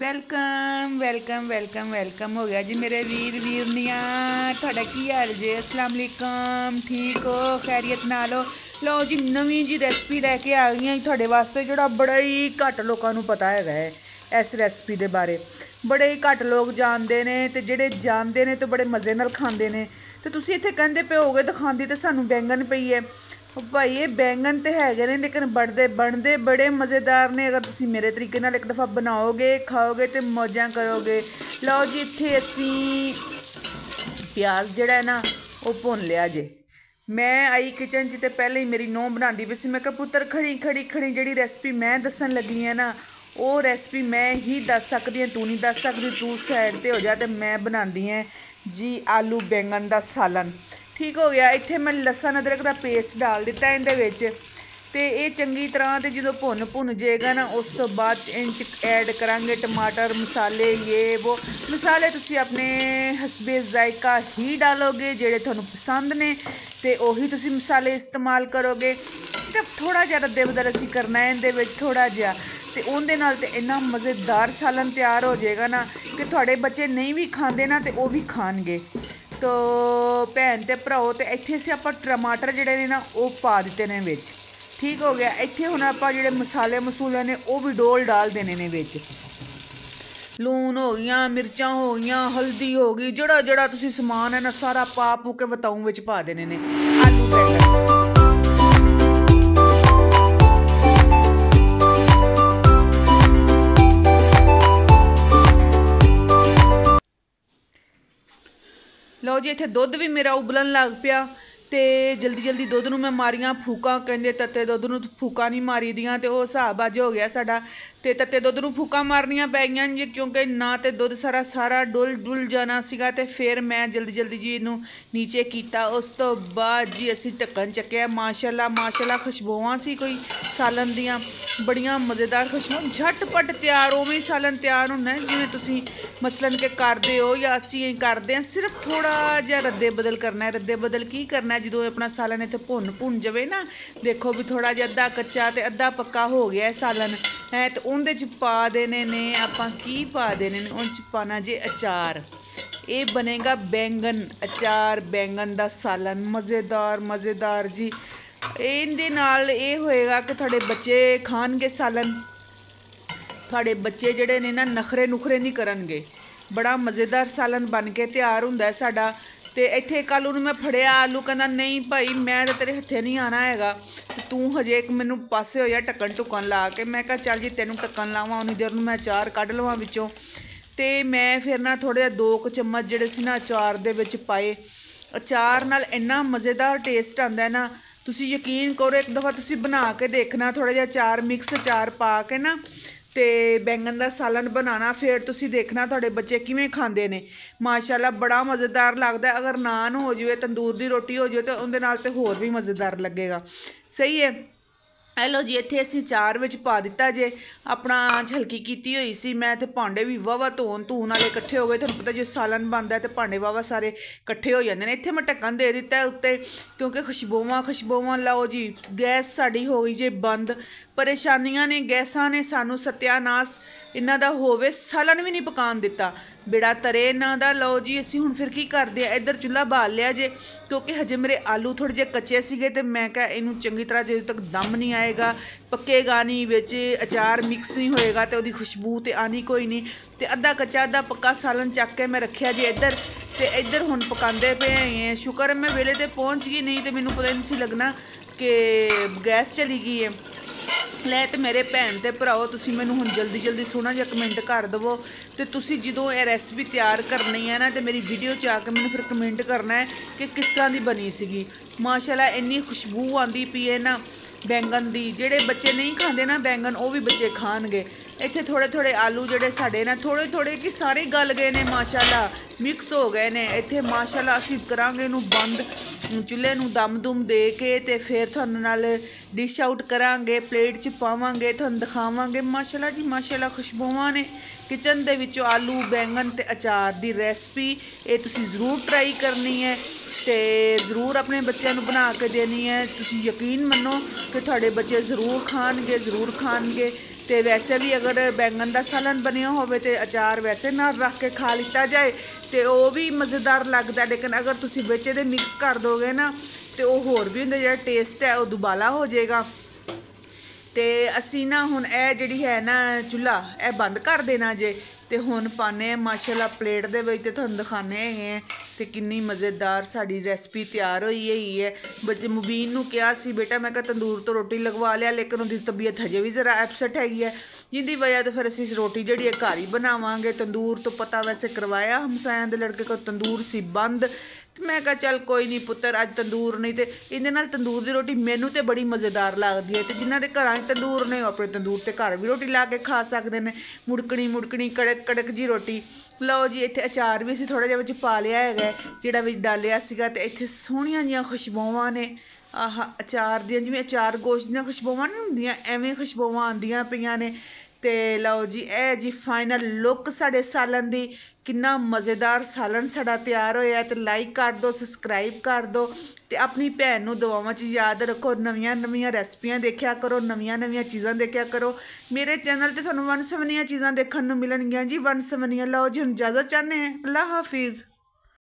Welcome welcome welcome welcome ਹੋ ਗਿਆ ਜੀ ਮੇਰੇ ਵੀਰ ਵੀਰਨੀਆਂ। ਤੁਹਾਡਾ ਕੀ ਹਾਲ ਜੇ? अस्सलाम वालेकुम। ठीक हो? खैरियत नाल हो? लो जी नवीं जी ਰੈਸਪੀ ਲੈ ਕੇ ਆ ਗਈਆਂ ਤੁਹਾਡੇ ਵਾਸਤੇ, ਜਿਹੜਾ ਬੜਾ ਹੀ ਘੱਟ ਲੋਕਾਂ ਨੂੰ ਪਤਾ ਹੈਗਾ ਹੈ। ਇਸ ਰੈਸਪੀ ਦੇ ਬਾਰੇ ਬੜੇ ਹੀ ਘੱਟ ਲੋਕ ਜਾਣਦੇ ਨੇ, ਤੇ ਜਿਹੜੇ ਜਾਣਦੇ ਨੇ ਤੇ ਬੜੇ ਮਜ਼ੇ ਨਾਲ ਖਾਂਦੇ ਨੇ। ਤੇ ਤੁਸੀਂ ਇੱਥੇ ਕਹਿੰਦੇ ਪਏ ਹੋਗੇ ਦਿਖਾਉਂਦੀ ਤੇ ਸਾਨੂੰ ਬੈਂਗਨ ਪਈ ਹੈ। भाई ये बैंगन तो है ने, लेकिन बनते बड़े मज़ेदार ने। अगर तुम मेरे तरीके नाल एक दफ़ा बनाओगे खाओगे तो मौजा करोगे। लो जी इत्थे असी प्याज जिहड़ा है ना वो भुन लिया जे। मैं आई किचन च तो पहले ही मेरी नूंह बनाती पई सी। मैं कहा पुत्तर खड़ी खड़ी खड़ी जिहड़ी रैसपी मैं दसन लगी है ना वो रैसपी मैं ही दस सकती हूँ, तू नहीं दस सकती। तू साइड पर हो जा। तो मैं बनाती है जी आलू बैंगन का सालन। ठीक हो गया। इत्थे मैं लसन अदरक का पेस्ट डाल दिता इहदे विच, ते ये चंगी तरह ते जो भुन जाएगा ना उस तो बाद इन ऐड करांगे टमाटर मसाले। ये वो मसाले तुसी अपने हसबे जायका ही डालोगे जेड़े तुहानू पसंद ने, ते उही तुसी मसाले इस्तेमाल करोगे। सिर्फ थोड़ा जिहा रद्दे बदल असीं करना है इहदे विच, थोड़ा जिहा, ते उहदे नाल ते इन्ना मज़ेदार सालन तैयार हो जाएगा ना कि तुहाडे बच्चे नहीं भी खांदे ना ते वो भी खाणगे। तो भैन ते भराओ, तो इत्थे असीं आपां टमाटर जिहड़े ने ना वो पा दित्ते ने विच। ठीक हो गया। इत्थे हुण आपां जिहड़े मसाले मसूले ने वो भी डोल डाल देने ने विच। लून हो गया, मिर्चां हो गई, हल्दी हो गई, जड़ा जड़ा तुसीं समान है ना सारा पा पू के बताऊं विच पा देने ने। आलू बैंगन लो जी इत्थे दुध भी मेरा उबलन लग पिया, तो जल्दी जल्दी दुध नूं मैं मारियां फूकां। कहंदे तत्ते दुध नूं फूकां नहीं मारी दियां, तो वो हिसाब अज हो गया साडा। तो तत्ते दुध नूं फूकां मारनियां पै गईयां जी, क्योंकि ना तो दुध सारा डुल जाना सीगा। ते फिर मैं जल्दी जल्दी जी इनू नीचे कीता। उस तो बाद जी असीं ढक्कन चक्किया। माशाअल्लाह माशाअल्लाह खुशबूआं सी कोई सालन दियां बड़ियां मज़ेदार खुशबू। झटपट तैयार उवें ही सालन तैयार होना है जिवें तुसीं मसलन के करदे हो या असीं करदे हां। सिर्फ थोड़ा जिहा रद्दे बदल करना है। रद्दे बदल की करना है, जो अपना सालन इत्थे भुन जावे ना, देखो भी थोड़ा जिहा अद्धा कच्चा ते अद्धा पक्का हो गया है सालन है, तो उहदे च पा देने ने आपां की पा देने ने, उहदे च पाना जे अचार। ये बनेगा बैंगन अचार, बैंगन दा सालन मज़ेदार मज़ेदार जी। इहदे नाल ये होएगा कि थोड़े बच्चे खाणगे सालन, थोड़े बच्चे जिहड़े ने ना नखरे नुखरे नहीं करनगे। बड़ा मज़ेदार सालन बन के तैयार हुंदा है साडा। तो इत्थे एक आलू मैं फड़िया, आलू कहंदा नहीं भाई मैं तो तेरे हत्थे नहीं आना हैगा, तू हजे एक मैनू पासे हो जा ढक्कन ढुक्कन ला के। मैं कहा चल जी तेनू ढक्कन लावां, उन्नी देर नूं मैं अचार कढ लवां विचों। तो मैं फिर ना थोड़े 2 चम्मच जिहड़े सी ना अचार दे विच पाए। अचार नाल इन्ना मज़ेदार टेस्ट आंदा है ना, तुसीं यकीन करो एक दफ़ा तुसीं बना के देखना। थोड़ा जिहा अचार मिक्स अचार पा के ना ते बैंगन का सालन बनाना, फिर तुसी देखना थोड़े बच्चे किवें खांदे ने। माशाअल्लाह बड़ा मज़ेदार लगदा। अगर नान हो जाए, तंदूर दी रोटी हो जाए, तो उहदे नाल ते होर भी मज़ेदार लगेगा। सही है। हेलो जी इत्थे असीं चार विच पा दिता जे। अपना आंच हल्की कीती हुई सी मैं, ते भांडे भी वाहवा धोन वाले इकट्ठे हो गए। तुहानूं पता जो सालन बनदा है तो भांडे वाहवा सारे इकट्ठे हो जाते हैं। इत्थे मैं ढक्कन दे दिता है उत्ते, क्योंकि खुशबूआं लाओ जी। गैस साड़ी हो गई जे बंद। परेशानियां ने गैसां ने सानू सत्यानाश इन्हां दा होवे, सालन भी नहीं पकान दिता, बेड़ा तरे इन्हां दा। लो जी असीं हुण फिर की करदे आ, इधर चुल्हा बाल लिया जे, क्योंकि हजे मेरे आलू थोड़े जे कच्चे सीगे। ते मैं कहा इनू चंगी तरह जो तक दम नहीं आएगा, पक्केगा नहीं, विच अचार मिक्स नहीं होएगा, तो उहदी खुशबू तो आनी कोई नहीं। तो अद्धा कच्चा अद्धा पक्का सालन चक के मैं रखिया जे इधर। तो इधर हुण पकांदे पे हैं। शुक्र है मैं वेले ते पहुँच गई, नहीं तो मैनू पता नहीं सी लगना कि गैस चली गई है। लै तो मेरे भैन ते भराओ तुसीं मैनू हुण जल्दी जल्दी सोहना जिहा कमेंट कर दवो। तो तुसीं जदों ये रैसपी तैयार करनी है ना, तो मेरी वीडियो च आके मैनू फिर कमेंट करना है कि किस तरह की बनी सीगी। माशाअल्लाह इन्नी खुशबू आंदी पई है ना बैंगन दी। जिहड़े बच्चे नहीं खांदे ना बैंगन वो भी बच्चे खाणगे। इत्थे थोड़े थोड़े आलू जिहड़े साडे ना थोड़े थोड़े कि सारे गल गए ने, माशाअल्लाह मिक्स हो गए ने। इत्थे माशाअल्लाह असीं करांगे इहनूं बंद, चुल्हे नूं दम दुम दे के, ते फिर तुहानूं नाल डिश आउट करांगे, प्लेट च पावांगे, तुहानूं दिखावांगे। माशाअल्लाह जी माशाअल्लाह खुशबूआं ने किचन दे विचों। आलू बैंगन ते अचार दी रैसपी ये तुसीं ज़रूर ट्राई करनी है, तो ज़रूर अपने बच्चों को बना के देनी है। तुसीं यकीन मनो कि तुहाडे बच्चे ज़रूर खाणगे ज़रूर खाणगे। ਤੇ ਵੈਸੇ ਵੀ ਅਗਰ ਬੈਂਗਣ ਦਾ ਸਾਲਨ ਬਣਿਆ ਹੋਵੇ ਤੇ ਅਚਾਰ ਵੈਸੇ ਨਾਲ ਰੱਖ ਕੇ ਖਾ ਲਿੱਤਾ ਜਾਏ ਤੇ ਉਹ ਵੀ ਮਜ਼ੇਦਾਰ ਲੱਗਦਾ। ਲੇਕਿਨ ਅਗਰ ਤੁਸੀਂ ਵਿੱਚ ਇਹਦੇ ਮਿਕਸ ਕਰ ਦੋਗੇ ਨਾ ਤੇ ਉਹ ਹੋਰ ਵੀ ਹੁੰਦਾ, ਜਿਹੜਾ ਟੇਸਟ ਹੈ ਉਹ ਦੁਬਾਲਾ ਹੋ ਜਾਏਗਾ। ਤੇ ਅਸੀਂ ਨਾ ਹੁਣ ਇਹ ਜਿਹੜੀ ਹੈ ਨਾ ਚੁੱਲ੍ਹਾ ਇਹ ਬੰਦ ਕਰ ਦੇਣਾ ਜੇ, ਤੇ ਹੁਣ ਪਾਉਂਦੇ ਹਾਂ ਮਾਸ਼ਾਅੱਲਾ ਪਲੇਟ ਦੇ ਵਿੱਚ ਤੇ ਤੁਹਾਨੂੰ ਦਿਖਾਉਂਦੇ ਹੈਗੇ ਆ ਤੇ ਕਿੰਨੀ ਮਜ਼ੇਦਾਰ ਸਾਡੀ ਰੈਸਪੀ ਤਿਆਰ ਹੋਈ ਹੈਗੀ ਹੈ। ਬੱਚੇ ਮੁਬੀਨ ਨੂੰ ਕਿਹਾ ਸੀ ਬੇਟਾ ਮੈਂ ਕਿਹਾ ਤੰਦੂਰ ਤੋਂ ਰੋਟੀ ਲਗਵਾ ਲਿਆ, ਲੇਕਿਨ ਉਹਦੀ ਤਬੀਅਤ ਹਜੇ ਵੀ ਜ਼ਰਾ ਐਪਸੈਟ ਹੈਗੀ ਹੈ, ਜਿਹਦੀ ਵਜ੍ਹਾ ਤੋਂ ਫਿਰ ਅਸੀਂ ਰੋਟੀ ਜਿਹੜੀ ਹੈ ਘਰ ਹੀ ਬਣਾਵਾਂਗੇ। ਤੰਦੂਰ ਤੋਂ ਪਤਾ ਵੈਸੇ ਕਰਵਾਇਆ ਹਮਸਾਇਆਂ ਦੇ ਲੜਕੇ ਕੋਲ, ਤੰਦੂਰ ਸੀ ਬੰਦ। ਤੇ ਮੈਂ ਕਿਹਾ ਚੱਲ ਕੋਈ ਨਹੀਂ ਪੁੱਤਰ ਅੱਜ ਤੰਦੂਰ ਨਹੀਂ, ਤੇ ਇਹਦੇ ਨਾਲ ਤੰਦੂਰ ਦੀ ਰੋਟੀ ਮੈਨੂੰ ਤੇ ਬੜੀ ਮਜ਼ੇਦਾਰ ਲੱਗਦੀ ਹੈ। ਤੇ ਜਿਨ੍ਹਾਂ ਦੇ ਘਰਾਂ 'ਚ ਤੰਦੂਰ ਨੇ ਉਹ ਆਪਣੇ ਤੰਦੂਰ ਤੇ ਘਰ ਵੀ ਰੋਟੀ ਲਾ ਕੇ ਖਾ ਸਕਦੇ ਨੇ, ਮੁੜਕਣੀ ਕੜਕ ਕੜਕ ਜੀ ਰੋਟੀ। ਲਓ ਜੀ ਇੱਥੇ ਅਚਾਰ ਵੀ ਅਸੀਂ ਥੋੜ੍ਹਾ ਜਿਹਾ ਵਿੱਚ ਪਾ ਲਿਆ ਹੈਗਾ, ਜਿਹੜਾ ਵਿੱਚ ਡਾਲਿਆ ਸੀਗਾ। ਤੇ ਇੱਥੇ ਸੋਹਣੀਆਂ ਜਿਹੀਆਂ ਖੁਸ਼ਬੂਆਂ ਨੇ ਆਹ ਅਚਾਰ ਦੀਆਂ, ਜਿਵੇਂ ਅਚਾਰ ਗੋਸ਼ਤ ਦੀਆਂ ਖੁਸ਼ਬੂਆਂ ਨਹੀਂ ਹੁੰਦੀਆਂ ਐਵੇਂ ਖੁਸ਼ਬੂਆਂ ਆਉਂਦੀਆਂ ਪਈਆਂ ਨੇ। ਤੇ ਲਓ ਜੀ ਇਹ ਜੀ ਫਾਈਨਲ ਲੁੱਕ ਸਾਡੇ ਸਾਲਨ ਦੀ, ਕਿੰਨਾ ਮਜ਼ੇਦਾਰ ਸਾਲਨ ਸਾਡਾ ਤਿਆਰ ਹੋਇਆ। ਤੇ ਲਾਈਕ ਕਰ ਦਿਓ, ਸਬਸਕ੍ਰਾਈਬ ਕਰ ਦਿਓ ਤੇ ਆਪਣੀ ਭੈਣ ਨੂੰ ਦੁਆਵਾਂ 'ਚ ਯਾਦ ਰੱਖੋ। ਨਵੀਆਂ ਰੈਸਪੀਆਂ ਦੇਖਿਆ ਕਰੋ, ਨਵੀਆਂ ਚੀਜ਼ਾਂ ਦੇਖਿਆ ਕਰੋ। ਮੇਰੇ ਚੈਨਲ ਤੇ ਤੁਹਾਨੂੰ ਵੰਨ ਸਵੰਨੀਆਂ ਚੀਜ਼ਾਂ ਦੇਖਣ ਨੂੰ ਮਿਲਣਗੀਆਂ ਜੀ, ਵੰਨ ਸਵੰਨੀਆਂ। ਲਓ ਜੀ ਹੁਣ ਇਜਾਜ਼ਤ ਚਾਹੁੰਦੇ ਹਾਂ, ਅੱਲਾ ਹਾਫਿਜ਼।